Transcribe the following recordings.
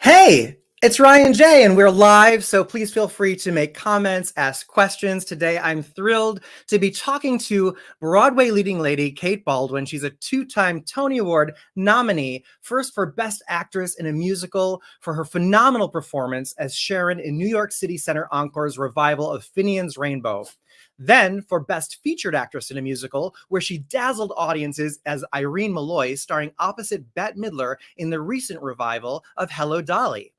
Hey, it's Ryan J, and we're live, so please feel free to make comments, ask questions. Today, I'm thrilled to be talking to Broadway leading lady Kate Baldwin. She's a two-time Tony Award nominee, first for Best Actress in a Musical for her phenomenal performance as Sharon in New York City Center Encore's revival of Finian's Rainbow. Then for Best Featured Actress in a Musical, where she dazzled audiences as Irene Malloy, starring opposite Bette Midler in the recent revival of Hello, Dolly.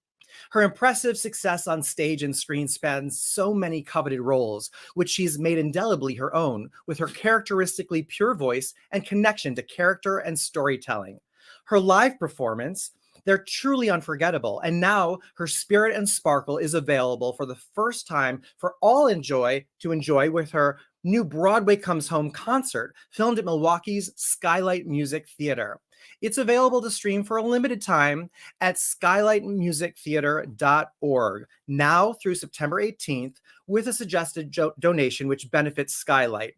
Her impressive success on stage and screen spans so many coveted roles, which she's made indelibly her own, with her characteristically pure voice and connection to character and storytelling. Her live performance, they're truly unforgettable, and now her spirit and sparkle is available for the first time for all to enjoy with her new Broadway Comes Home concert, filmed at Milwaukee's Skylight Music Theater. It's available to stream for a limited time at skylightmusictheater.org now through September 18th with a suggested donation which benefits Skylight.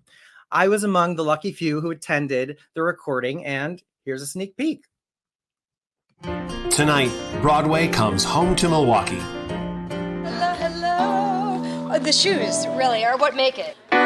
I was among the lucky few who attended the recording, and here's a sneak peek. Tonight, Broadway comes home to Milwaukee. Hello, hello. Oh, the shoes really are what make it. There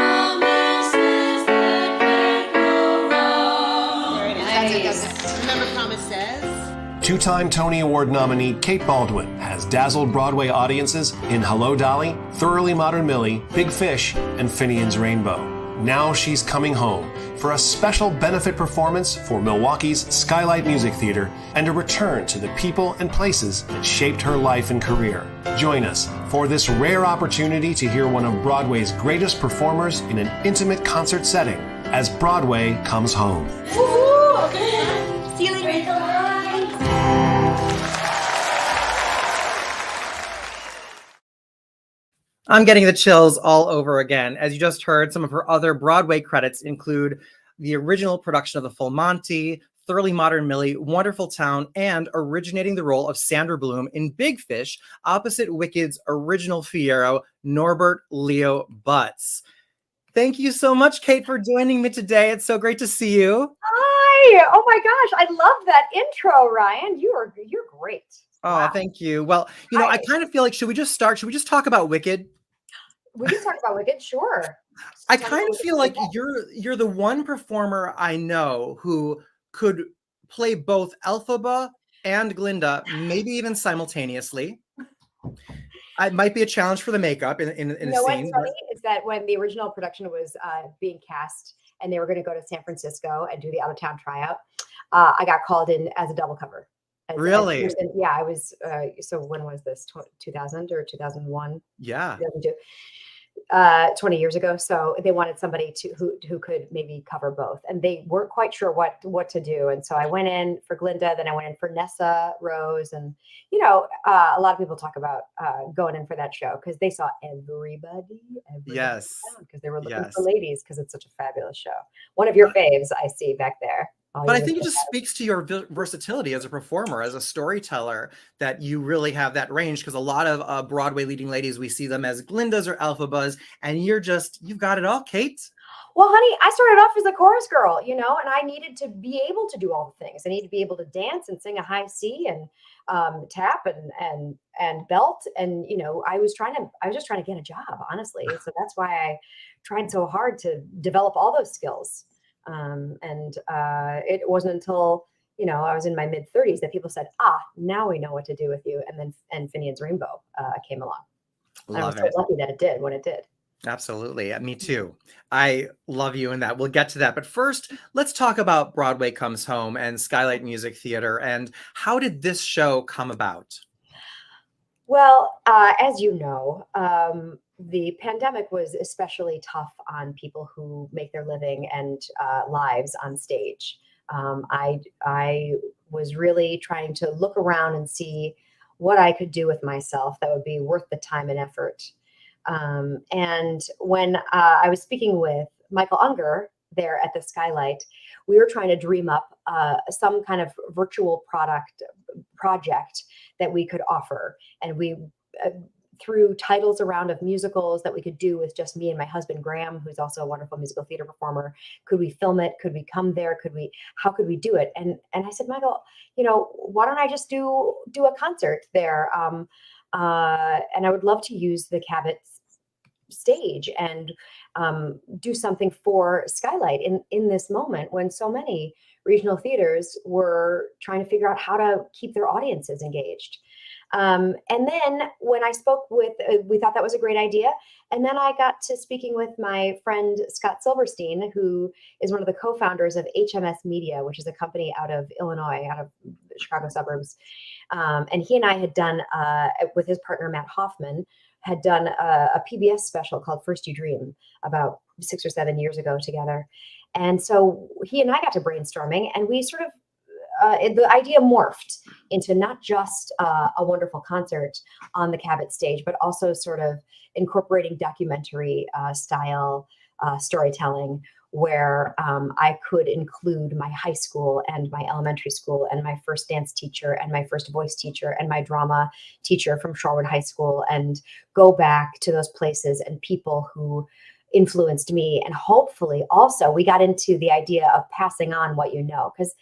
it is. Nice. Remember Promise Says? Two-time Tony Award nominee Kate Baldwin has dazzled Broadway audiences in Hello, Dolly, Thoroughly Modern Millie, Big Fish, and Finian's Rainbow. Now she's coming home for a special benefit performance for Milwaukee's Skylight Music Theater and a return to the people and places that shaped her life and career. Join us for this rare opportunity to hear one of Broadway's greatest performers in an intimate concert setting as Broadway comes home. Woohoo! Okay. See you later. I'm getting the chills all over again. As you just heard, some of her other Broadway credits include the original production of The Full Monty, Thoroughly Modern Millie, Wonderful Town, and originating the role of Sandra Bloom in Big Fish, opposite Wicked's original Fiyero, Norbert Leo Butz. Thank you so much, Kate, for joining me today. It's so great to see you. Hi. Oh my gosh. I love that intro, Ryan. You're great. Oh, Wow. Thank you. Well, I kind of feel like, should we just talk about Wicked? We can talk about Wicked, sure. I kind of feel like you're the one performer I know who could play both Elphaba and Glinda, maybe even simultaneously. It might be a challenge for the makeup in a scene. What's funny is that when the original production was being cast and they were going to go to San Francisco and do the out-of-town tryout, I got called in as a double cover. Really? Yeah, I was. So when was this? 2000 or 2001? Yeah. 2002. 20 years ago. So they wanted somebody who could maybe cover both, and they weren't quite sure what to do. And so I went in for Glinda, then I went in for Nessa Rose, and a lot of people talk about going in for that show because they saw everybody Yes, because they were looking for ladies because it's such a fabulous show. One of your faves I see back there. But I think it just speaks to your versatility as a performer, as a storyteller, that you really have that range. Because a lot of Broadway leading ladies, we see them as Glindas or Elphabas, and you've got it all, Kate. Well, honey, I started off as a chorus girl, and I needed to be able to do all the things. I needed to be able to dance and sing a high C and tap and belt, and I was just trying to get a job, honestly. So that's why I tried so hard to develop all those skills. It wasn't until I was in my mid 30s that people said, now we know what to do with you. And Finian's Rainbow came along. And I was so lucky that it did when it did. Absolutely. Me too. I love you in that. We'll get to that. But first, let's talk about Broadway Comes Home and Skylight Music Theater. And how did this show come about? Well, as you know, the pandemic was especially tough on people who make their living and lives on stage. I was really trying to look around and see what I could do with myself that would be worth the time and effort. And when I was speaking with Michael Unger there at the Skylight, we were trying to dream up some kind of virtual project that we could offer. And we threw titles around of musicals that we could do with just me and my husband Graham, who's also a wonderful musical theater performer. Could we film it? Could we come there? How could we do it? And I said, Michael, why don't I just do a concert there? And I would love to use the Cabot stage and do something for Skylight in this moment when so many regional theaters were trying to figure out how to keep their audiences engaged. And then when I spoke with, we thought that was a great idea. And then I got to speaking with my friend Scott Silverstein, who is one of the co-founders of HMS Media, which is a company out of Illinois, out of the Chicago suburbs. And he and I had done, with his partner Matt Hoffman, had done a PBS special called First You Dream about 6 or 7 years ago together. And so he and I got to brainstorming, and we sort of, the idea morphed into not just a wonderful concert on the Cabot stage, but also sort of incorporating documentary style storytelling, where I could include my high school and my elementary school and my first dance teacher and my first voice teacher and my drama teacher from Shorewood High School, and go back to those places and people who influenced me. And hopefully also we got into the idea of passing on what you know, because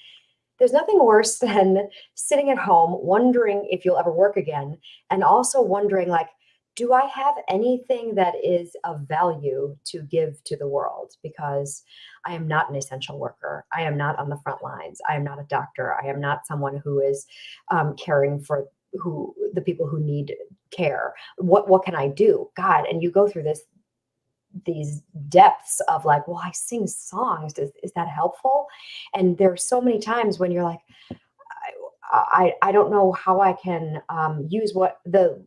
there's nothing worse than sitting at home wondering if you'll ever work again, and also wondering, like, do I have anything that is of value to give to the world? Because I am not an essential worker. I am not on the front lines. I am not a doctor. I am not someone who is caring for the people who need care. What can I do? God, and you go through these depths of like, well, I sing songs. Is that helpful? And there are so many times when you're like, I don't know how I can use what the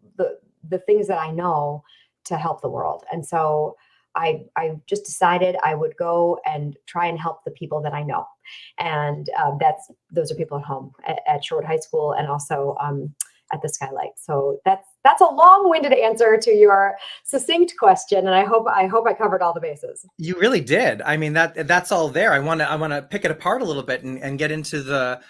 things that I know to help the world. And so I just decided I would go and try and help the people that I know. And those are people at home at Shorewood High School, and also at the Skylight. So that's a long-winded answer to your succinct question, and I hope I covered all the bases. You really did. I mean, that's all there. I want to pick it apart a little bit and get into the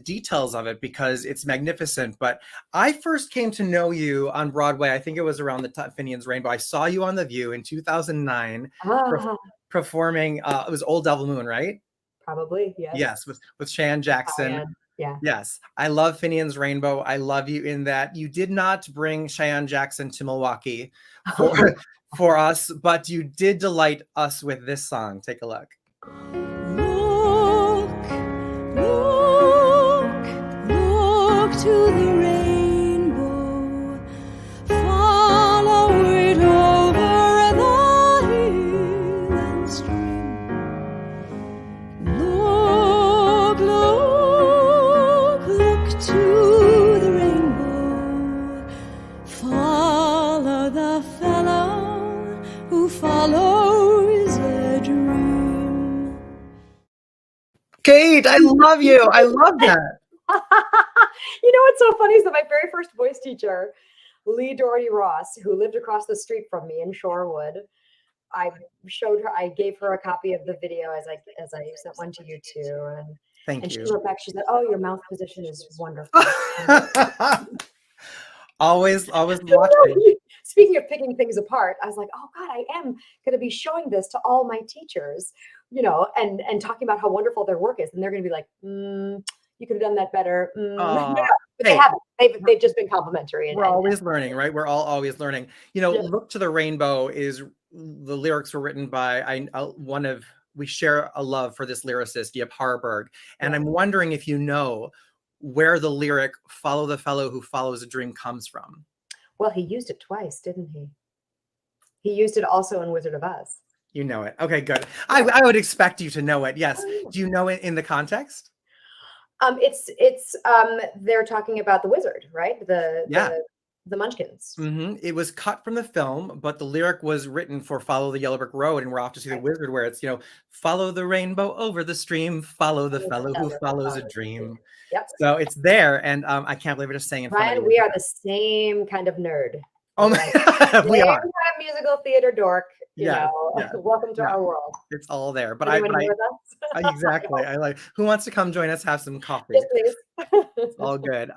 details of it, because it's magnificent. But I first came to know you on Broadway, I think it was around the time Finian's Rainbow. I saw you on The View in 2009 performing. It was Old Devil Moon, right? Probably, yes. Yes, with Cheyenne Jackson. Oh, yeah. Yes, I love Finian's Rainbow. I love you in that you did not bring Cheyenne Jackson to Milwaukee for us, but you did delight us with this song. Take a look. Look to the rainbow, follow it over the hill and stream. Look to the rainbow, follow the fellow who follows a dream. Kate, I love you. I love that. You know what's so funny is that my very first voice teacher, Lee Doherty Ross, who lived across the street from me in Shorewood, I gave her a copy of the video as I sent one to you too. And she wrote back, she said, "Oh, your mouth position is wonderful." always watching. Speaking of picking things apart, I was like, oh God, I am going to be showing this to all my teachers, and talking about how wonderful their work is. And they're going to be like, you could have done that better. But they haven't. They've just been complimentary. We're always learning, right? We're all always learning. Look to the Rainbow is, the lyrics were written by we share a love for this lyricist, Yip Harburg. And I'm wondering if you know where the lyric "Follow the fellow who follows a dream" comes from. Well, he used it twice, didn't he? He used it also in Wizard of Oz. You know it. Okay, good. I would expect you to know it. Yes. Do you know it in the context? It's they're talking about the wizard, right? The Munchkins. Mm-hmm. It was cut from the film, but the lyric was written for "Follow the Yellow Brick Road," and we're off to see the wizard, where it's, "Follow the rainbow over the stream, follow the fellow who follows a dream." Yep. So it's there, and I can't believe we're just saying in front of you. We are the same kind of nerd. Oh my God, we are. Kind of musical theater dork. Yeah. Welcome to our world. It's all there. But exactly. I like. Who wants to come join us? Have some coffee. Yes, please. It's all good.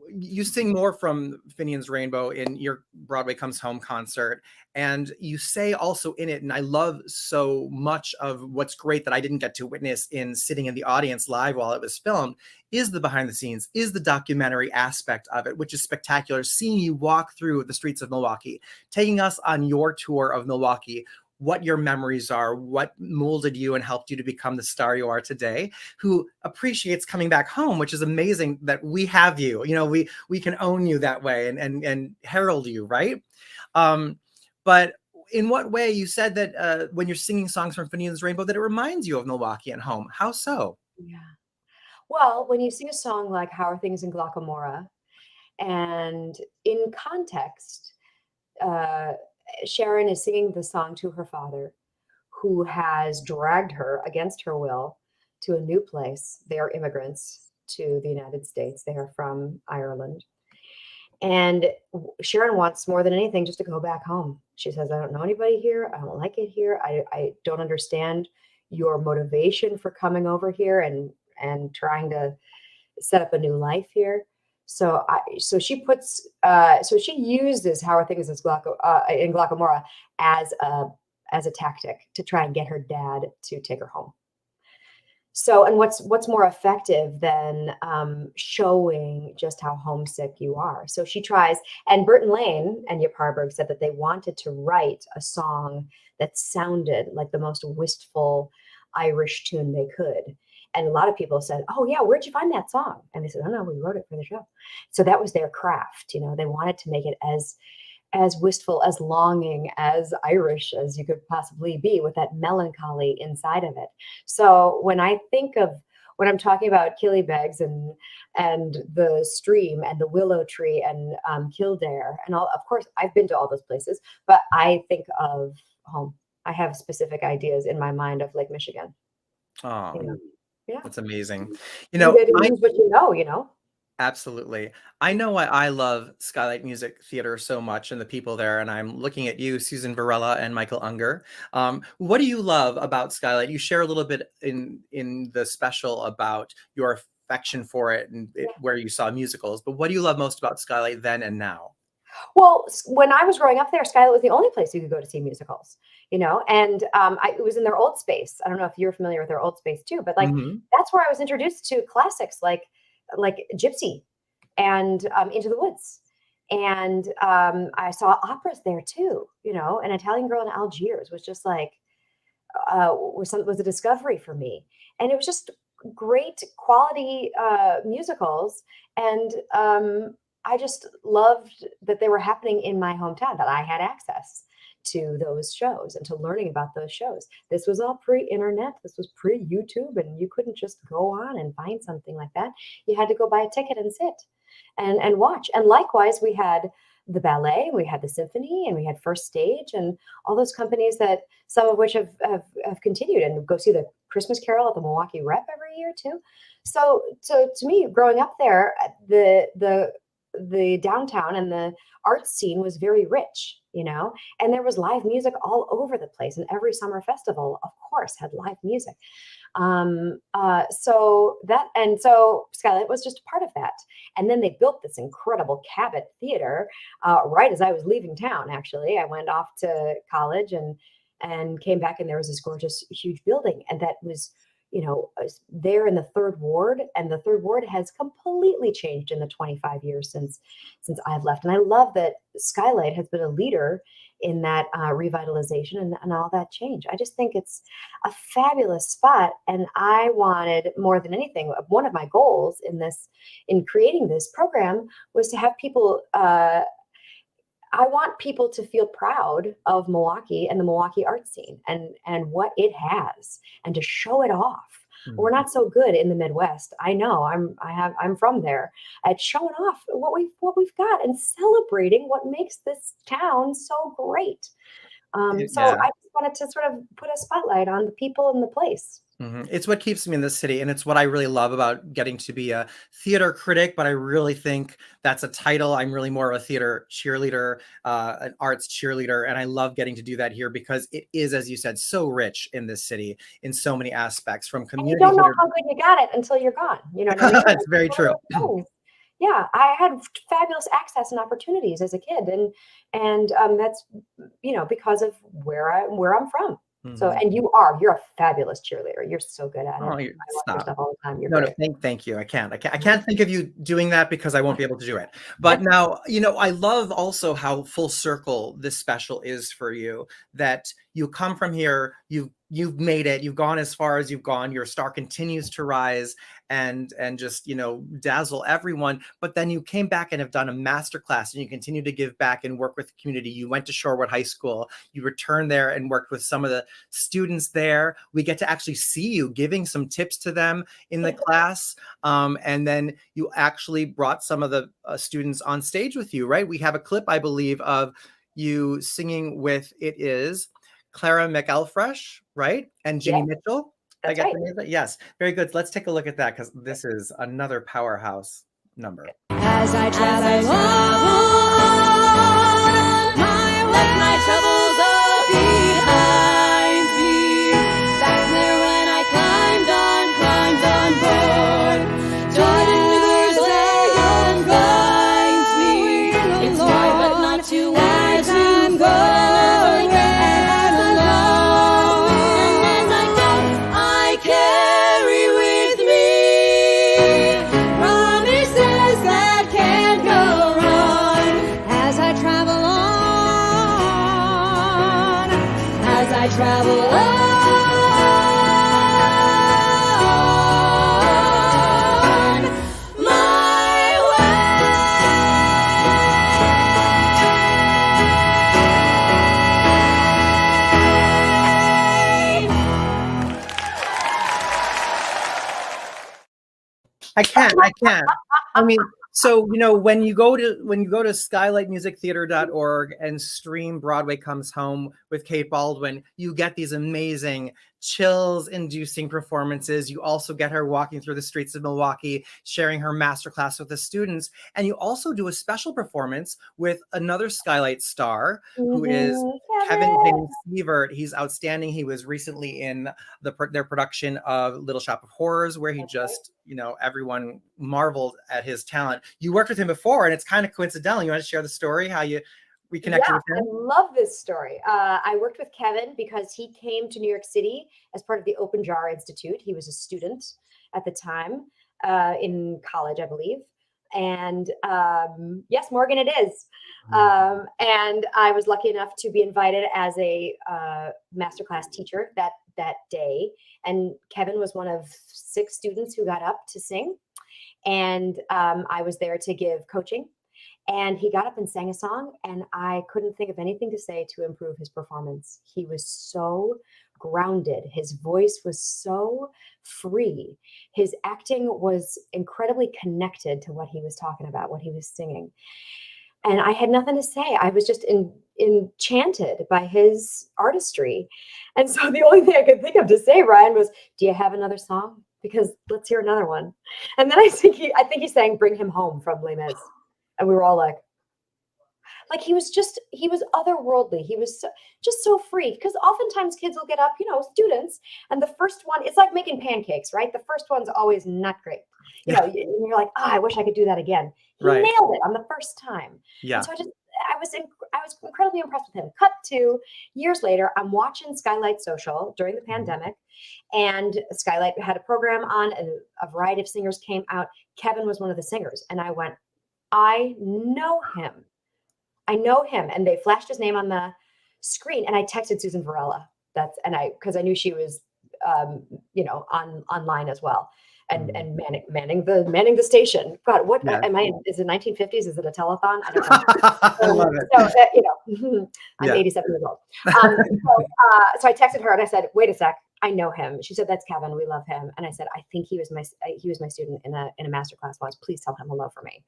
you sing more from Finian's Rainbow in your Broadway Comes Home concert. And you say also in it, and I love so much of what's great that I didn't get to witness in sitting in the audience live while it was filmed, is the behind the scenes, is the documentary aspect of it, which is spectacular. Seeing you walk through the streets of Milwaukee, taking us on your tour of Milwaukee, what your memories are, what molded you and helped you to become the star you are today, who appreciates coming back home, which is amazing that we have you. You know, we can own you that way and herald you, right? But in what way? You said that when you're singing songs from Finian's Rainbow, that it reminds you of Milwaukee and home. How so? Yeah. Well, when you sing a song like How Are Things in Glockamora, and in context, uh, Sharon is singing the song to her father, who has dragged her against her will to a new place. They are immigrants to the United States. They are from Ireland. And Sharon wants more than anything just to go back home. She says, I don't know anybody here. I don't like it here. I don't understand your motivation for coming over here and trying to set up a new life here. So she uses How Are Things in Glockamora as a tactic to try and get her dad to take her home. So, and what's more effective than showing just how homesick you are? So she tries, and Burton Lane and Yip Harburg said that they wanted to write a song that sounded like the most wistful Irish tune they could. And a lot of people said, "Oh yeah, where'd you find that song?" And they said, "Oh no, we wrote it for the show." So that was their craft. You know, they wanted to make it as wistful, as longing, as Irish as you could possibly be, with that melancholy inside of it. So when I'm talking about Killybegs and the stream and the willow tree and Kildare and all, of course, I've been to all those places, but I think of home. I have specific ideas in my mind of Lake Michigan. Oh, You know? Yeah. that's amazing. You You know, got to use what you know, you know? absolutely. I know why I love Skylight Music Theater so much and the people there. And I'm looking at you, Susan Varela and Michael Unger. What do you love about Skylight? You share a little bit in the special about your affection for it and where you saw musicals. But what do you love most about Skylight then and now? Well, when I was growing up there, Skylight was the only place you could go to see musicals, you know, and it was in their old space. I don't know if you're familiar with their old space too, but like Mhm. that's where I was introduced to classics like Gypsy and Into the Woods. And I saw operas there too, you know, An Italian Girl in Algiers was just like was a discovery for me, and it was just great quality musicals, and I just loved that they were happening in my hometown, that I had access to those shows and to learning about those shows. This was all pre-internet, this was pre-YouTube, and you couldn't just go on and find something like that. You had to go buy a ticket and sit and watch. And likewise, we had the ballet, we had the symphony, and we had First Stage, and all those companies that some of which have continued, and go see the Christmas Carol at the Milwaukee Rep every year too. So to me, growing up there, the downtown and the art scene was very rich, you know, and there was live music all over the place, and every summer festival, of course, had live music. So Skylight was just a part of that. And then they built this incredible Cabot Theater right as I was leaving town. Actually, I went off to college and came back, and there was this gorgeous, huge building, and that was, you know, there in the Third Ward, and the Third Ward has completely changed in the 25 years since I've left. And I love that Skylight has been a leader in that revitalization and all that change. I just think it's a fabulous spot, and I wanted more than anything. One of my goals in creating this program was to have people. I want people to feel proud of Milwaukee and the Milwaukee art scene and what it has, and to show it off. We're not so good in the Midwest. I know. I'm from there at showing off what we've got and celebrating what makes this town so great. So Yeah. I just wanted to sort of put a spotlight on the people and the place. It's what keeps me in the city, and it's what I really love about getting to be a theater critic. But I really think that's a title. I'm really more of a theater cheerleader, an arts cheerleader, and I love getting to do that here because it is, as you said, so rich in this city in so many aspects. From And you community don't know theater, how good you got it until you're gone. You know what I mean? that's very true. Oh, Yeah, I had fabulous access and opportunities as a kid, and that's because of where I'm from. So, Mhm. and you're a fabulous cheerleader. You're so good at it. Oh, I you watch your stop. stuff all the time. You're No, no, great. thank you. I can't think of you doing that because I won't be able to do it. But now, I love also how full circle this special is for you, that you come from here, you've made it, you've gone as far as you've gone, your star continues to rise and just, dazzle everyone. But then you came back and have done a master class and you continue to give back and work with the community. You went to Shorewood High School, you returned there and worked with some of the students there. We get to actually see you giving some tips to them in the class. And then you actually brought some of the students on stage with you, right? We have a clip, I believe, of you singing with, it is Clara McElfresh, right? And Ginny Yes, Mitchell. I that's get right. the name right? Yes, very good. Let's take a look at that because this is another powerhouse number. As I travel on, I left my troubles all behind me. Back there when I climbed on board. Jordan Rivers there and finds me. It's hard but not too wide to go. And alone. And as I go, I carry with me promises that can't go wrong. As I travel on, as I travel on, my way. I can't. I mean, so when you go to skylightmusictheater.org and stream Broadway Comes Home with Kate Baldwin, you get these amazing chills-inducing performances. You also get her walking through the streets of Milwaukee, sharing her masterclass with the students, and you also do a special performance with another Skylight star who is Kevin James Sievert. He's outstanding. He was recently in their production of Little Shop of Horrors, where he just, everyone marveled at his talent. You worked with him before, and it's kind of coincidental. You want to share the story, how you reconnected with I him? love this story. I worked with Kevin because he came to New York City as part of the Open Jar Institute. He was a student at the time in college, I believe. And yes, Morgan, it is. And I was lucky enough to be invited as a masterclass teacher that day. And Kevin was one of 6 students who got up to sing. And I was there to give coaching. And he got up and sang a song, and I couldn't think of anything to say to improve his performance. He was so grounded. His voice was so free. His acting was incredibly connected to what he was talking about, what he was singing. And I had nothing to say. I was just enchanted by his artistry. And so the only thing I could think of to say, Ryan, was, do you have another song? Because let's hear another one. And then I think he sang Bring Him Home from Les Mis. And we were all like he was otherworldly. He was just so free, because oftentimes kids will get up, students, and the first one, it's like making pancakes, right? The first one's always not great. And you're like, I wish I could do that again. He Right. nailed it on the first time. Yeah. And so I was incredibly impressed with him. Cut to years later, I'm watching Skylight Social during the pandemic, and Skylight had a program on, and a variety of singers came out. Kevin was one of the singers, and I went, I know him. And they flashed his name on the screen, and I texted Susan Varela. Because I knew she was, online as well, and manning the station. God, what am I? Is it 1950s? Is it a telethon? I don't know. I love it. So, I'm 87 years old. So I texted her and I said, wait a sec. I know him. She said, that's Kevin. We love him. And I said, I think he was my student in a masterclass once. Please tell him hello for me.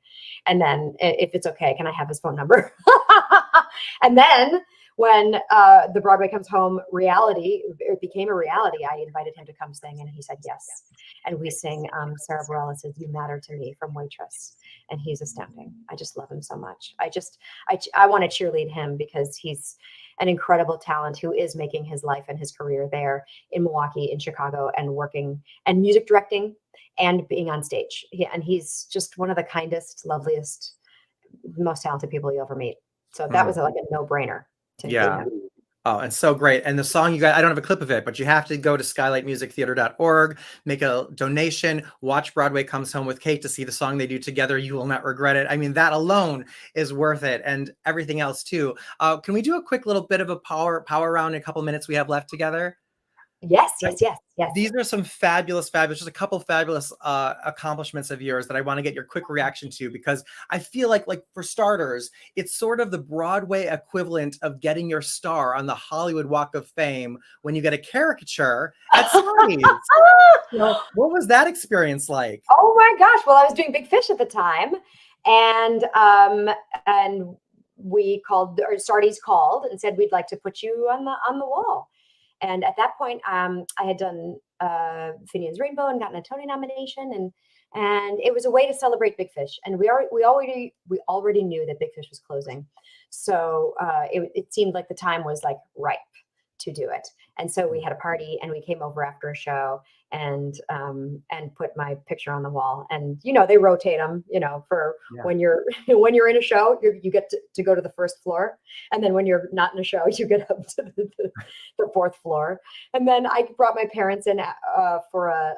And then, if it's okay, can I have his phone number? And then when the Broadway Comes Home it became a reality, I invited him to come sing, and he said yes. And we sing Sarah Bareilles' You Matter to Me from Waitress. And he's astounding. I just love him so much. I want to cheerlead him, because he's an incredible talent who is making his life and his career there in Milwaukee, in Chicago, and working and music directing and being on stage. And he's just one of the kindest, loveliest, most talented people you ever meet. So that was like a no-brainer to include Yeah. him. Oh, and so great. And the song you got, I don't have a clip of it, but you have to go to skylightmusictheater.org, make a donation, watch Broadway Comes Home with Kate to see the song they do together. You will not regret it. I mean, that alone is worth it, and everything else too. Can we do a quick little bit of a power round in a couple minutes we have left together? Yes. These are some fabulous, just a couple fabulous accomplishments of yours that I want to get your quick reaction to, because I feel like for starters, it's sort of the Broadway equivalent of getting your star on the Hollywood Walk of Fame when you get a caricature at Sony's. What was that experience like? Oh my gosh. Well, I was doing Big Fish at the time, and we called, or Sardi's called and said, we'd like to put you on the wall. And at that point, I had done Finian's Rainbow and gotten a Tony nomination, and it was a way to celebrate Big Fish. And we already knew that Big Fish was closing, so it seemed like the time was like ripe to do it. And so we had a party, and we came over after a show and put my picture on the wall. And they rotate them, for when you're in a show, you get to go to the first floor, and then when you're not in a show, you get up to the fourth floor. And then I brought my parents in for a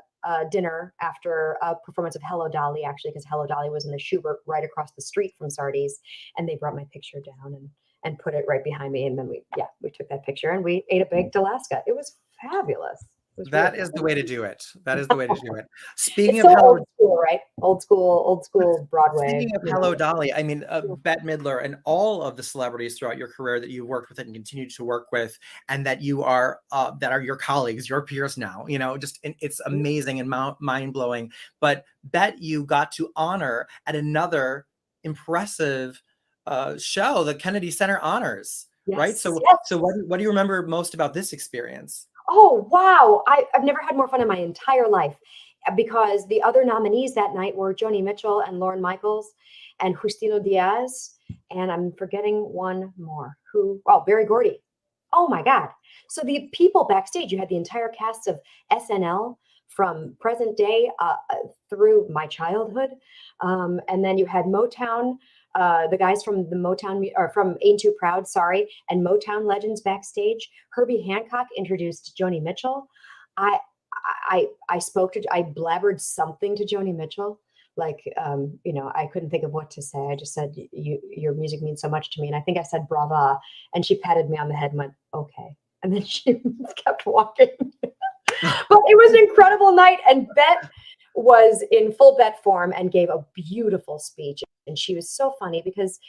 dinner after a performance of Hello Dolly, actually, because Hello Dolly was in the Schubert right across the street from Sardi's, and they brought my picture down and put it right behind me. And then we took that picture and we ate a baked Alaska. It was fabulous. That is the way to do it. That is the way to do it. Speaking it's of so old school, right? Old school Broadway. Speaking of Hello Dolly, I mean, Bette Midler and all of the celebrities throughout your career that you've worked with and continue to work with, and that you are that are your colleagues, your peers now. It's amazing and mind blowing. But Bette, you got to honor at another impressive show, the Kennedy Center Honors, right? So what do you remember most about this experience? Oh, wow. I've never had more fun in my entire life, because the other nominees that night were Joni Mitchell and Lorne Michaels and Justino Diaz. And I'm forgetting one more. Berry Gordy. Oh my God. So the people backstage, you had the entire cast of SNL from present day through my childhood. And then you had Motown, the guys from the Motown, or from Ain't Too Proud, and Motown legends backstage. Herbie Hancock introduced Joni Mitchell. I blabbered something to Joni Mitchell. I couldn't think of what to say. I just said, your music means so much to me. And I think I said brava, and she patted me on the head and went, okay. And then she kept walking. But it was an incredible night. And Bette was in full Bette form and gave a beautiful speech. And she was so funny, because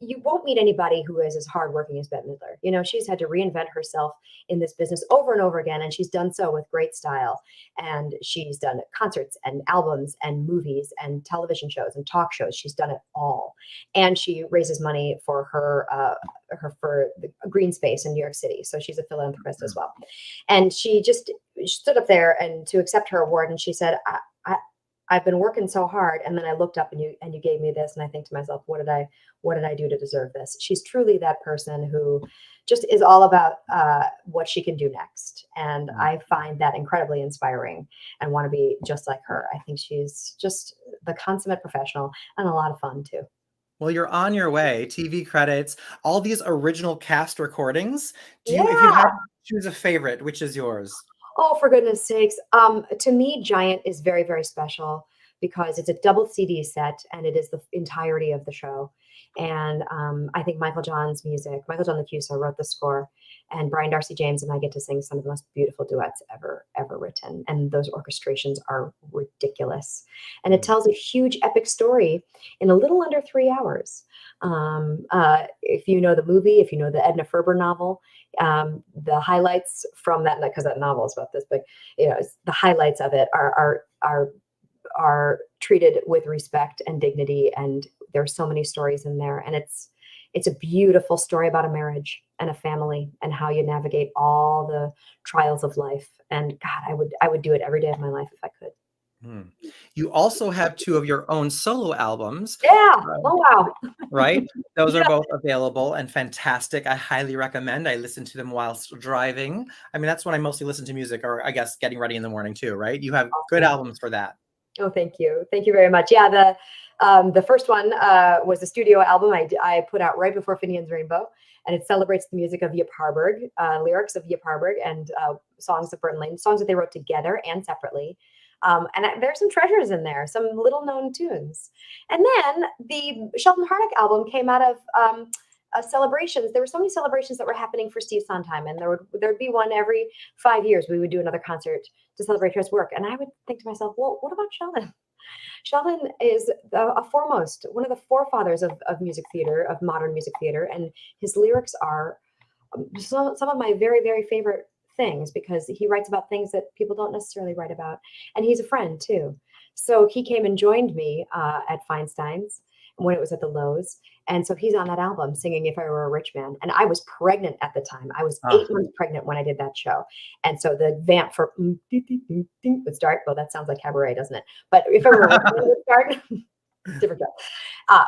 you won't meet anybody who is as hardworking as Bette Midler. She's had to reinvent herself in this business over and over again, and she's done so with great style. And she's done concerts and albums and movies and television shows and talk shows. She's done it all, and she raises money for her for the green space in New York City. So she's a philanthropist as well. And she just stood up there and to accept her award, and she said, I've been working so hard, and then I looked up and you gave me this, and I think to myself, what did I do to deserve this? She's truly that person who just is all about what she can do next, and I find that incredibly inspiring and want to be just like her. I think she's just the consummate professional and a lot of fun too. Well, you're on your way. TV credits, all these original cast recordings. If you had to choose a favorite, which is yours? Oh, for goodness sakes. To me, Giant is very, very special, because it's a double CD set, and it is the entirety of the show. And I think Michael John Lecusa wrote the score, and Brian Darcy James and I get to sing some of the most beautiful duets ever written. And those orchestrations are ridiculous. And it tells a huge epic story in a little under 3 hours. If you know the movie, if you know the Edna Ferber novel, the highlights from that, because that novel is about this, but the highlights of it are treated with respect and dignity, and there's so many stories in there, and it's a beautiful story about a marriage and a family and how you navigate all the trials of life. And God, I would do it every day of my life if I could. You also have 2 of your own solo albums. Yeah. Oh, wow. Right? Those are both available and fantastic. I highly recommend. I listen to them whilst driving. I mean, that's when I mostly listen to music, or I guess getting ready in the morning too, right? You have good albums for that. Oh, thank you. Thank you very much. Yeah, the first one was a studio album I put out right before Finian's Rainbow, and it celebrates the music of Yip Harburg, lyrics of Yip Harburg, and songs of Burton Lane, songs that they wrote together and separately. There's some treasures in there, some little known tunes. And then the Sheldon Harnick album came out of celebrations. There were so many celebrations that were happening for Steve Sondheim, and there'd be one every 5 years. We would do another concert to celebrate his work. And I would think to myself, well, what about Sheldon? Sheldon is a foremost, one of the forefathers of music theater, of modern music theater, and his lyrics are some of my very, very favorite things because he writes about things that people don't necessarily write about. And he's a friend too. So he came and joined me at Feinstein's when it was at the Lowe's. And so he's on that album singing If I Were a Rich Man. And I was pregnant at the time. I was 8 months pregnant when I did that show. And so the vamp for would start. Well, that sounds like cabaret, doesn't it? But If I Were a Rich Man would start. Different show.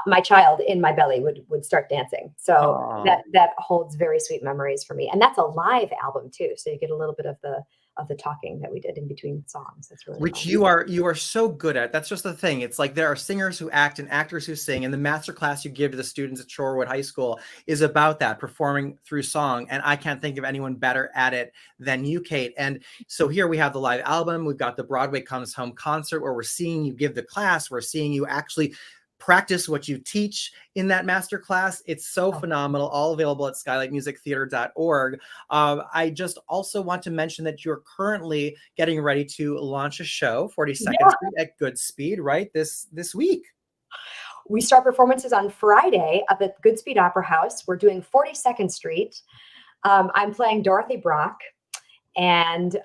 My child in my belly would start dancing. So that holds very sweet memories for me. And that's a live album too. So you get a little bit of the talking that we did in between songs. That's really Which fun. you are so good at. That's just the thing. It's like there are singers who act and actors who sing, and the master class you give to the students at Shorewood High School is about that, performing through song. And I can't think of anyone better at it than you, Kate. And so here we have the live album. We've got the Broadway Comes Home concert where we're seeing you give the class. We're seeing you actually practice what you teach in that master class. It's so phenomenal, all available at skylightmusictheater.org. I just also want to mention that you're currently getting ready to launch a show, 42nd Street at Goodspeed, right? This week. We start performances on Friday up at Goodspeed Opera House. We're doing 42nd Street. I'm playing Dorothy Brock, and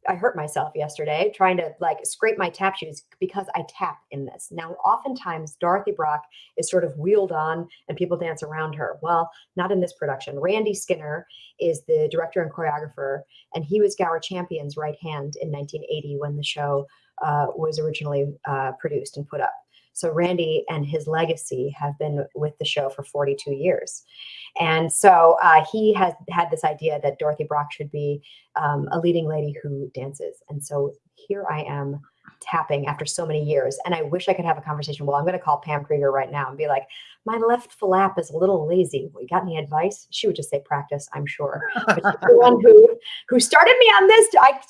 I hurt myself yesterday trying to scrape my tap shoes because I tap in this. Now, oftentimes Dorothy Brock is sort of wheeled on and people dance around her. Well, not in this production. Randy Skinner is the director and choreographer, and he was Gower Champion's right hand in 1980 when the show was originally produced and put up. So Randy and his legacy have been with the show for 42 years. And so he has had this idea that Dorothy Brock should be a leading lady who dances. And so here I am tapping after so many years. And I wish I could have a conversation. Well, I'm going to call Pam Krieger right now and be like, my left flap is a little lazy. You got any advice? She would just say practice, I'm sure. But she's the one who started me on this. I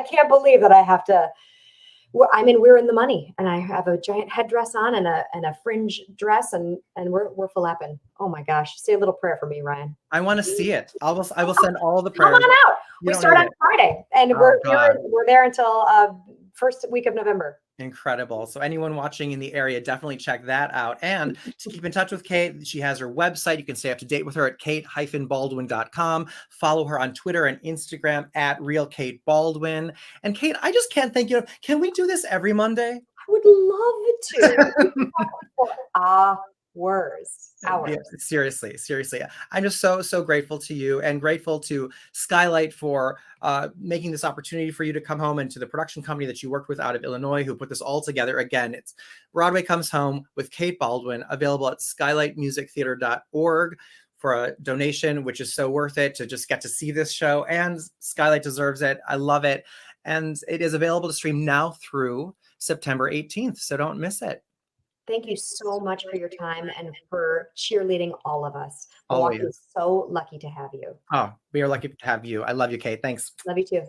can't believe that I have to. I mean, we're in the money, and I have a giant headdress on and a fringe dress, and we're flapping. Oh my gosh! Say a little prayer for me, Ryan. I want to see it. I will send all the prayers. Come on out. We start on Friday, and we're there until first week of November. Incredible. So anyone watching in the area, definitely check that out. And to keep in touch with Kate, she has her website. You can stay up to date with her at kate-baldwin.com. Follow her on Twitter and Instagram at @RealKateBaldwin. And Kate, I just can't think, can we do this every Monday? I would love to. Hours. Yeah, seriously. I'm just so grateful to you and grateful to Skylight for making this opportunity for you to come home, and to the production company that you worked with out of Illinois who put this all together. Again, it's Broadway Comes Home with Kate Baldwin, available at skylightmusictheater.org for a donation, which is so worth it to just get to see this show. And Skylight deserves it. I love it. And it is available to stream now through September 18th. So don't miss it. Thank you so much for your time and for cheerleading all of us. Always. Milwaukee is so lucky to have you. Oh, we are lucky to have you. I love you, Kate. Thanks. Love you too.